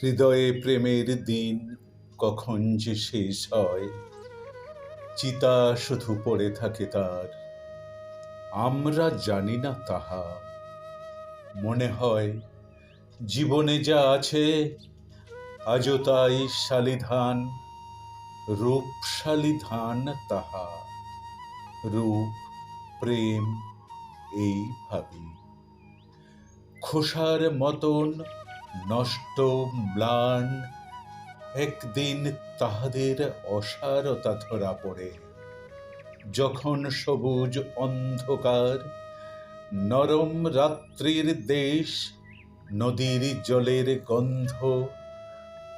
হৃদয়ে প্রেমের দিন কখন যে শেষ হয়, চিতা শুধু পড়ে থাকে তার, আমরা জানি না তাহা। মনে হয় জীবনে যা আছে আজও তাই শালিধান, রূপশালী ধান তাহা। রূপ প্রেম এই ভাবি খোসার মতন নষ্ট ম্লান, একদিন তাহাদের অসারতা ধরা পড়ে, যখন সবুজ অন্ধকার নরম রাত্রির দেশ, নদীর জলের গন্ধ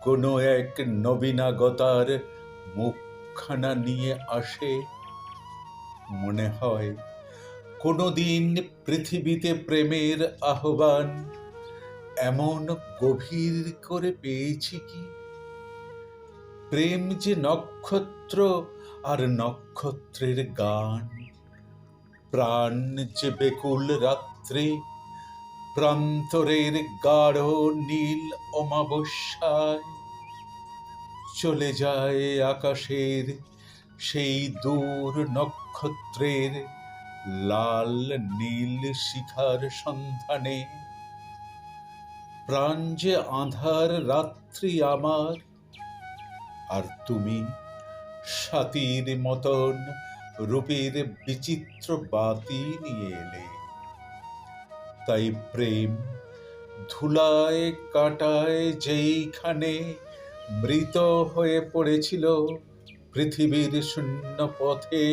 কোনো এক নবীনাগতার মুখখানা নিয়ে আসে। মনে হয় কোনোদিন পৃথিবীতে প্রেমের আহ্বান এমন গভীর করে পেয়েছি কি? প্রেম যে নক্ষত্র আর নক্ষত্রের গান, প্রাণ যে বেকুল রাত্রি, প্রান্তরের গাঢ় নীল অমাবস্যায় চলে যায় আকাশের সেই দূর নক্ষত্রের লাল নীল শিখার সন্ধানে। প্রাণ যে আঁধার রাত্রি আমার, আর তুমি সাথীর মতন রূপের বিচিত্র বাতি নিয়ে এলে। তাই প্রেম ধুলায় কাটায় যেইখানে মৃত হয়ে পড়েছিল পৃথিবীর শূন্য পথে,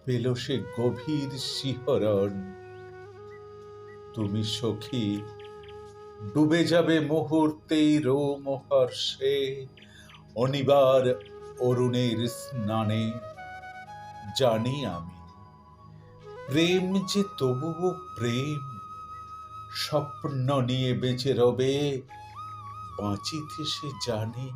পেল সে গভীর শিহরণ। তুমি সখী ডুবে যাবে মুহূর্তেই রোমহর্ষে, অনিবার অরুণের স্নানে। জানি আমি প্রেম যে তবুও প্রেম, স্বপ্ন নিয়ে বেঁচে রবে বাঁচিতে সে জানে।